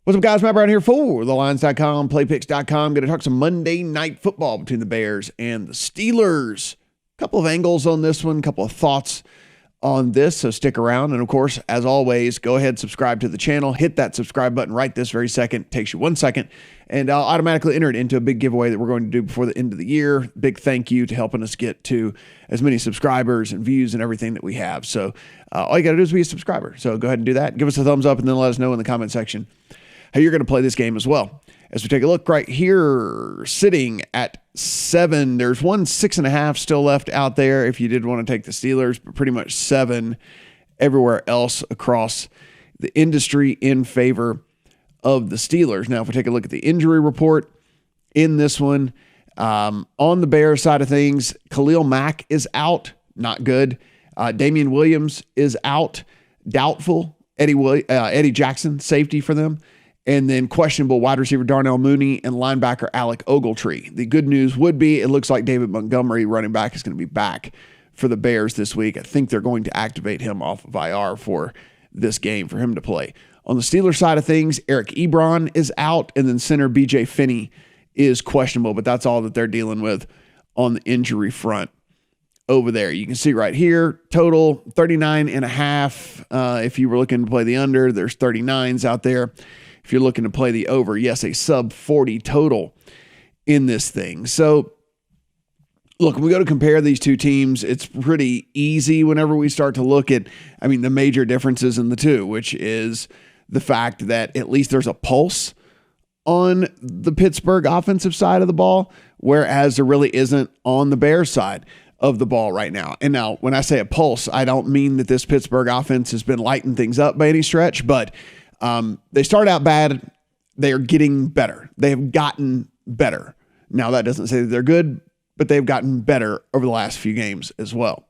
What's up, guys? Matt Brown here for thelines.com, playpicks.com. Going to talk some Monday Night Football between the Bears and the Steelers. A couple of angles on this one, a couple of thoughts on this, so stick around. And, of course, as always, go ahead, subscribe to the channel. Hit that subscribe button right this very second. It takes you 1 second, and I'll automatically enter it into a big giveaway that we're going to do before the end of the year. Big thank you to helping us get to as many subscribers and views and everything that we have. So all you got to do is be a subscriber. So go ahead and do that. Give us a thumbs up, and then let us know in the comment section how you're going to play this game as well. As we take a look right here, sitting at 7, there's 6.5 still left out there if you did want to take the Steelers, but pretty much 7 everywhere else across the industry in favor of the Steelers. Now, if we take a look at the injury report in this one, on the Bears side of things, Khalil Mack is out, not good. Damian Williams is out, doubtful. Eddie Jackson, safety for them. And then questionable wide receiver Darnell Mooney and linebacker Alec Ogletree. The good news would be it looks like David Montgomery, running back, is going to be back for the Bears this week. I think they're going to activate him off of IR for this game for him to play. On the Steelers side of things, Eric Ebron is out, and then center B.J. Finney is questionable, but that's all that they're dealing with on the injury front over there. You can see right here, total 39.5. If you were looking to play the under, there's 39s out there. If you're looking to play the over, yes, a sub 40 total in this thing. So, look, when we go to compare these two teams, it's pretty easy whenever we start to look at, the major differences in the two, which is the fact that at least there's a pulse on the Pittsburgh offensive side of the ball, whereas there really isn't on the Bears side of the ball right now. And now, when I say a pulse, I don't mean that this Pittsburgh offense has been lighting things up by any stretch, but they started out bad. They are getting better. They have gotten better. Now, that doesn't say that they're good, but they've gotten better over the last few games as well.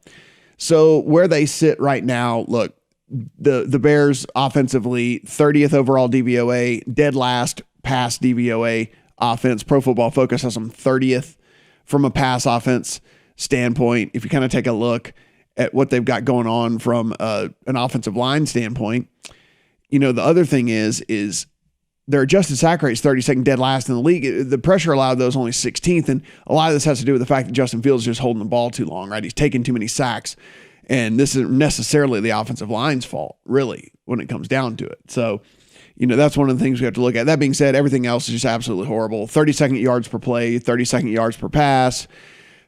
So where they sit right now, look, the Bears offensively, 30th overall DVOA, dead last pass DVOA offense. Pro Football Focus has them 30th from a pass offense standpoint. If you kind of take a look at what they've got going on from an offensive line standpoint, the other thing is their adjusted sack rate is 32nd dead last in the league. The pressure allowed those only 16th, and a lot of this has to do with the fact that Justin Fields is just holding the ball too long, right? He's taking too many sacks, and this isn't necessarily the offensive line's fault, really, when it comes down to it. So, that's one of the things we have to look at. That being said, everything else is just absolutely horrible. 32nd yards per play, 32nd yards per pass,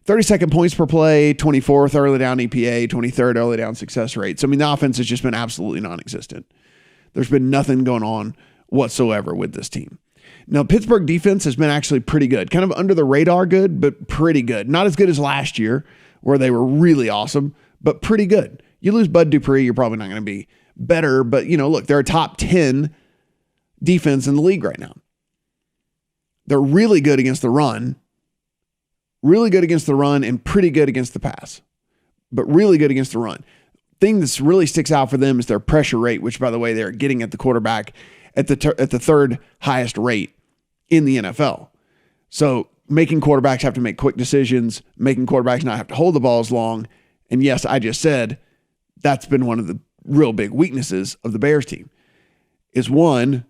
32nd points per play, 24th early down EPA, 23rd early down success rate. So, the offense has just been absolutely non-existent. There's been nothing going on whatsoever with this team. Now, Pittsburgh defense has been actually pretty good. Kind of under the radar good, but pretty good. Not as good as last year, where they were really awesome, but pretty good. You lose Bud Dupree, you're probably not going to be better. But, look, they're a top 10 defense in the league right now. They're really good against the run. Really good against the run and pretty good against the pass. But really good against the run. Thing that's really sticks out for them is their pressure rate, which, by the way, they're getting at the quarterback at the third highest rate in the NFL. So making quarterbacks have to make quick decisions, making quarterbacks not have to hold the ball as long. And yes, I just said that's been one of the real big weaknesses of the Bears team is one,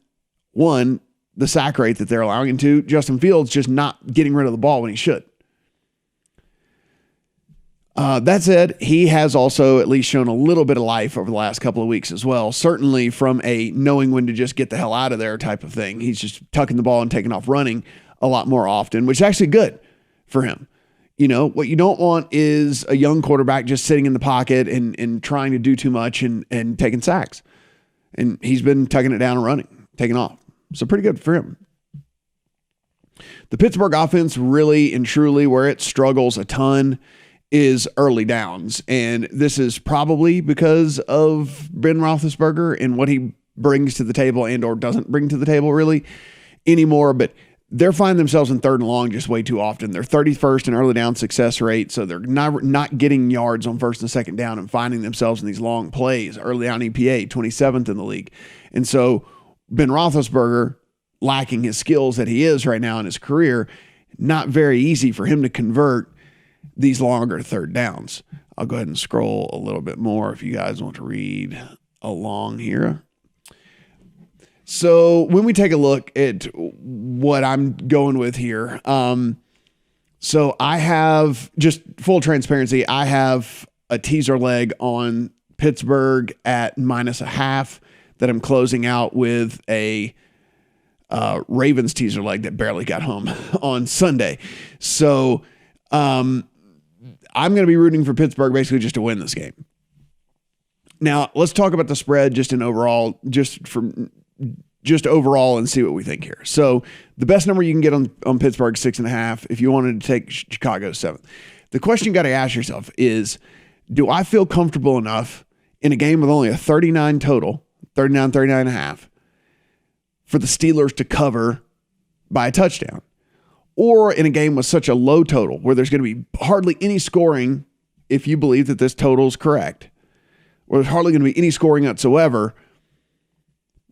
the sack rate that they're allowing, and two, Justin Fields just not getting rid of the ball when he should. That said, he has also at least shown a little bit of life over the last couple of weeks as well. Certainly from a knowing when to just get the hell out of there type of thing. He's just tucking the ball and taking off running a lot more often, which is actually good for him. What you don't want is a young quarterback just sitting in the pocket and trying to do too much and taking sacks. And he's been tucking it down and running, taking off. So pretty good for him. The Pittsburgh offense really and truly where it struggles a ton is early downs. And this is probably because of Ben Roethlisberger and what he brings to the table and or doesn't bring to the table really anymore. But they're finding themselves in third and long just way too often. They're 31st in early down success rate, so they're not getting yards on first and second down and finding themselves in these long plays. Early down EPA, 27th in the league. And so Ben Roethlisberger, lacking his skills that he is right now in his career, not very easy for him to convert these longer third downs. I'll go ahead and scroll a little bit more if you guys want to read along here. So when we take a look at what I'm going with here, so I have, just full transparency, I have a teaser leg on Pittsburgh at -0.5 that I'm closing out with a Ravens teaser leg that barely got home on Sunday. So I'm going to be rooting for Pittsburgh basically just to win this game. Now, let's talk about the spread just overall and see what we think here. So the best number you can get on Pittsburgh, 6.5, if you wanted to take Chicago, 7. The question you got to ask yourself is, do I feel comfortable enough in a game with only a 39 total, 39.5, for the Steelers to cover by a touchdown? Or in a game with such a low total where there's going to be hardly any scoring if you believe that this total is correct, or there's hardly going to be any scoring whatsoever,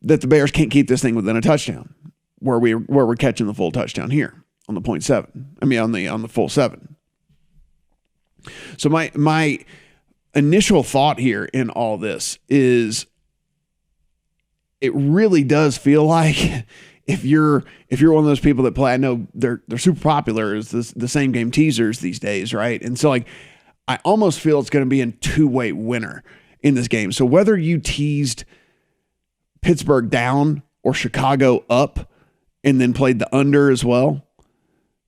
that the Bears can't keep this thing within a touchdown, where we're catching the full touchdown here on the 0.7. I mean, on the full 7. So my initial thought here in all this is, it really does feel like if you're one of those people that play, I know they're super popular as the same game teasers these days, right? And so like, I almost feel it's going to be a two-way winner in this game. So whether you teased Pittsburgh down or Chicago up and then played the under as well,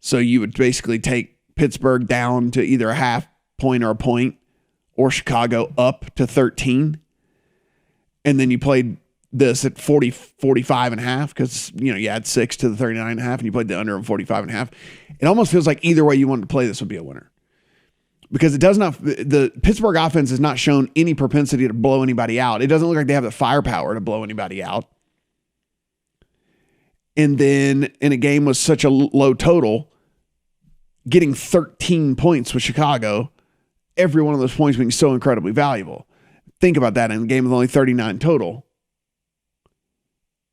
so you would basically take Pittsburgh down to either a half point or a point, or Chicago up to 13, and then you played this at 45.5 because you add 6 to the 39.5 and you played the under on 45.5. It almost feels like either way you wanted to play this would be a winner, because it does not, the Pittsburgh offense has not shown any propensity to blow anybody out. It doesn't look like they have the firepower to blow anybody out. And then in a game with such a low total, getting 13 points with Chicago, every one of those points being so incredibly valuable. Think about that in a game with only 39 total.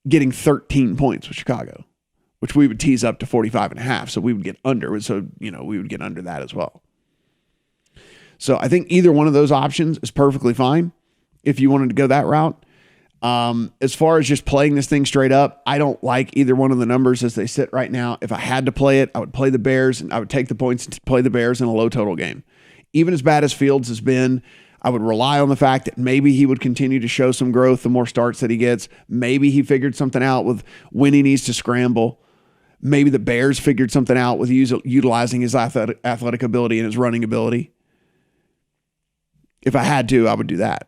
Getting 13 points with Chicago, which we would tease up to 45.5. So we would get under. So, we would get under that as well. So I think either one of those options is perfectly fine if you wanted to go that route. As far as just playing this thing straight up, I don't like either one of the numbers as they sit right now. If I had to play it, I would play the Bears, and I would take the points to play the Bears in a low total game. Even as bad as Fields has been, I would rely on the fact that maybe he would continue to show some growth the more starts that he gets. Maybe he figured something out with when he needs to scramble. Maybe the Bears figured something out with utilizing his athletic ability and his running ability. If I had to, I would do that.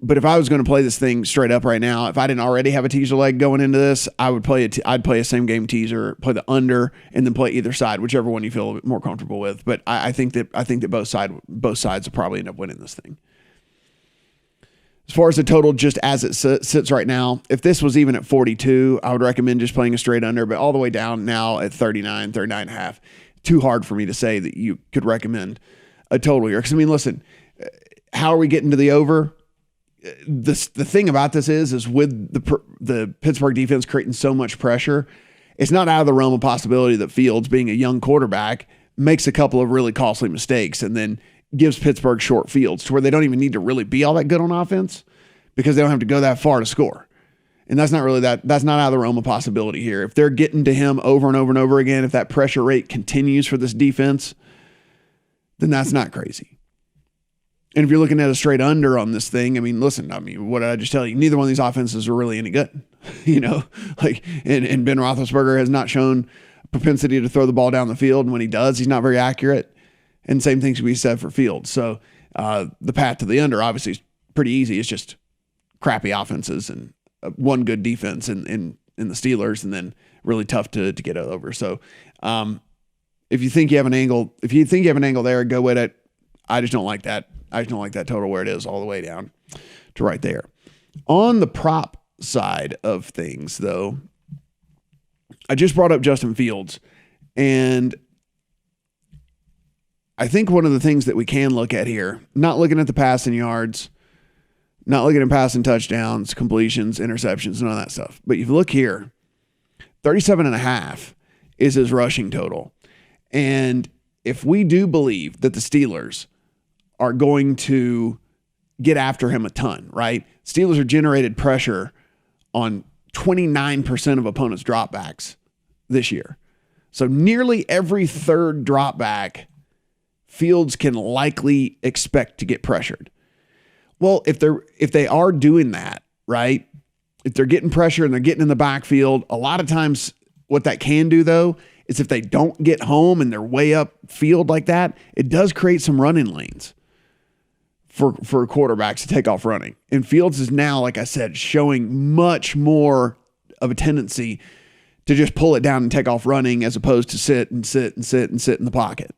But if I was going to play this thing straight up right now, if I didn't already have a teaser leg going into this, I would I'd play a same game teaser, play the under, and then play either side, whichever one you feel a bit more comfortable with. But I think that both sides will probably end up winning this thing. As far as the total, just as it sits right now, if this was even at 42, I would recommend just playing a straight under. But all the way down now at 39.5, too hard for me to say that you could recommend a total here. Because listen, how are we getting to the over? The thing about this is with the Pittsburgh defense creating so much pressure, it's not out of the realm of possibility that Fields, being a young quarterback, makes a couple of really costly mistakes and then gives Pittsburgh short fields to where they don't even need to really be all that good on offense, because they don't have to go that far to score. And that's not out of the realm of possibility here. If they're getting to him over and over and over again, if that pressure rate continues for this defense, then that's not crazy. And if you're looking at a straight under on this thing, listen, what did I just tell you? Neither one of these offenses are really any good. And Ben Roethlisberger has not shown propensity to throw the ball down the field. And when he does, he's not very accurate. And same things can be said for Fields. So the path to the under obviously is pretty easy. It's just crappy offenses and one good defense in the Steelers, and then really tough to get over. So if you think you have an angle, there, go with it. I just don't like that. I just don't like that total where it is all the way down to right there. On the prop side of things, though, I just brought up Justin Fields, and I think one of the things that we can look at here, not looking at the passing yards, not looking at passing touchdowns, completions, interceptions, none of that stuff. But if you look here, 37.5 is his rushing total. And if we do believe that the Steelers are going to get after him a ton, right? Steelers have generated pressure on 29% of opponents' dropbacks this year. So nearly every third dropback, Fields can likely expect to get pressured. Well, if they are doing that, right? If they're getting pressure and they're getting in the backfield, a lot of times what that can do, though, is if they don't get home and they're way up field like that, it does create some running lanes for quarterbacks to take off running. And Fields is now, like I said, showing much more of a tendency to just pull it down and take off running as opposed to sit in the pocket.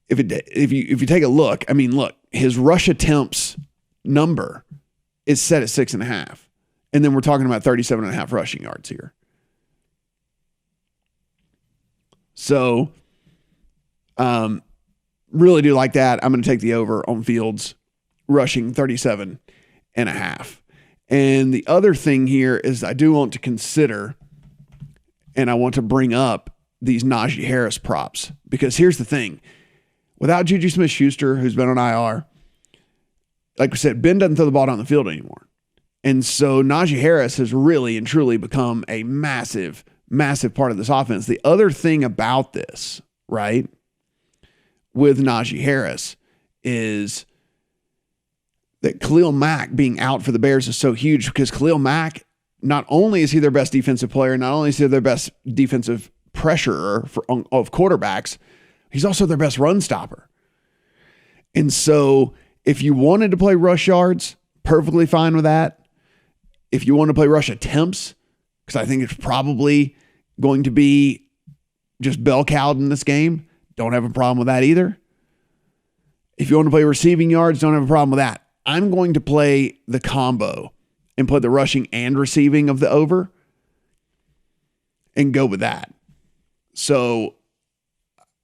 If you take a look, I mean, look, his rush attempts number is set at 6.5. And then we're talking about 37.5 rushing yards here. So, really do like that. I'm going to take the over on Fields rushing 37.5. And the other thing here is I do want to consider, and I want to bring up these Najee Harris props, because here's the thing. Without Juju Smith-Schuster, who's been on IR, like we said, Ben doesn't throw the ball down the field anymore. And so Najee Harris has really and truly become a massive, massive part of this offense. The other thing about this, right, with Najee Harris is that Khalil Mack being out for the Bears is so huge, because Khalil Mack, not only is he their best defensive player, not only is he their best defensive pressurer of quarterbacks, he's also their best run stopper. And so if you wanted to play rush yards, perfectly fine with that. If you want to play rush attempts, because I think it's probably going to be just bell-cowed in this game, don't have a problem with that either. If you want to play receiving yards, don't have a problem with that. I'm going to play the combo and play the rushing and receiving of the over and go with that. So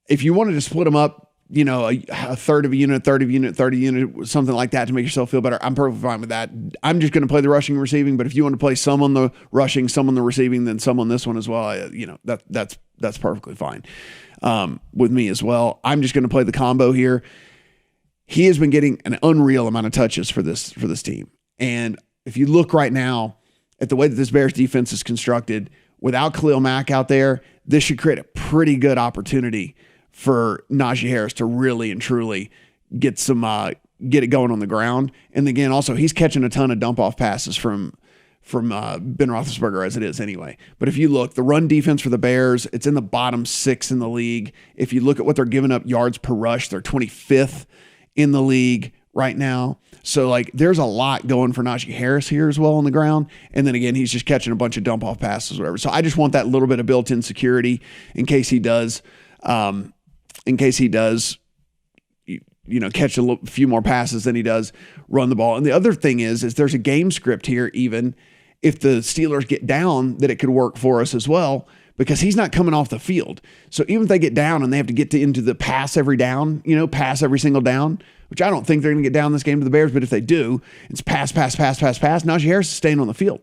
if you wanted to split them up, you know, a third of a unit, 30 unit, something like that to make yourself feel better, I'm perfectly fine with that. I'm just going to play the rushing and receiving, but if you want to play some on the rushing, some on the receiving, then some on this one as well, you know, that's perfectly fine with me as well. I'm just going to play the combo here. He has been getting an unreal amount of touches for this team. And if you look right now at the way that this Bears defense is constructed, without Khalil Mack out there, this should create a pretty good opportunity for Najee Harris to really and truly get it going on the ground. And again, also, he's catching a ton of dump-off passes from Ben Roethlisberger as it is anyway. But if you look, the run defense for the Bears, it's in the bottom 6 in the league. If you look at what they're giving up yards per rush, they're 25th in the league right now. So, like, there's a lot going for Najee Harris here as well on the ground. And then again, he's just catching a bunch of dump-off passes or whatever. So I just want that little bit of built-in security in case he does catch a few more passes than he does run the ball. And the other thing is there's a game script here, even if the Steelers get down, that it could work for us as well, because he's not coming off the field. So even if they get down and they have to get into the pass every down, pass every single down, which I don't think they're going to get down this game to the Bears, but if they do, it's pass. Najee Harris is staying on the field.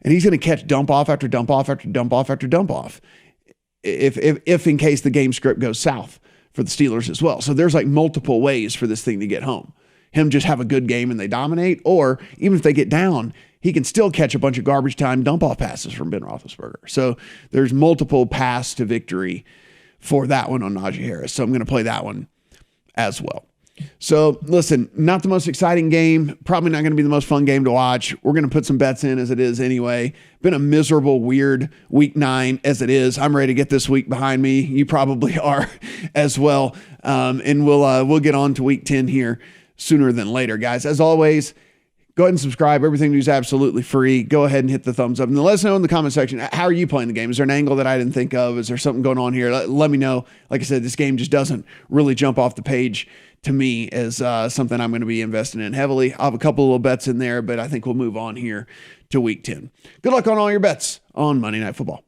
And he's going to catch dump off after dump off after dump off after dump off if in case the game script goes south for the Steelers as well. So there's like multiple ways for this thing to get home. Him just have a good game and they dominate, or even if they get down, he can still catch a bunch of garbage time dump-off passes from Ben Roethlisberger. So there's multiple paths to victory for that one on Najee Harris. So I'm going to play that one as well. So listen, not the most exciting game, probably not going to be the most fun game to watch. We're going to put some bets in as it is anyway. Been a miserable, weird week 9 as it is. I'm ready to get this week behind me. You probably are as well. And we'll get on to week 10 here sooner than later, guys. As always, go ahead and subscribe. Everything is absolutely free. Go ahead and hit the thumbs up. And let us know in the comment section, how are you playing the game? Is there an angle that I didn't think of? Is there something going on here? Let me know. Like I said, this game just doesn't really jump off the page to me as something I'm going to be investing in heavily. I'll have a couple of little bets in there, but I think we'll move on here to week 10. Good luck on all your bets on Monday Night Football.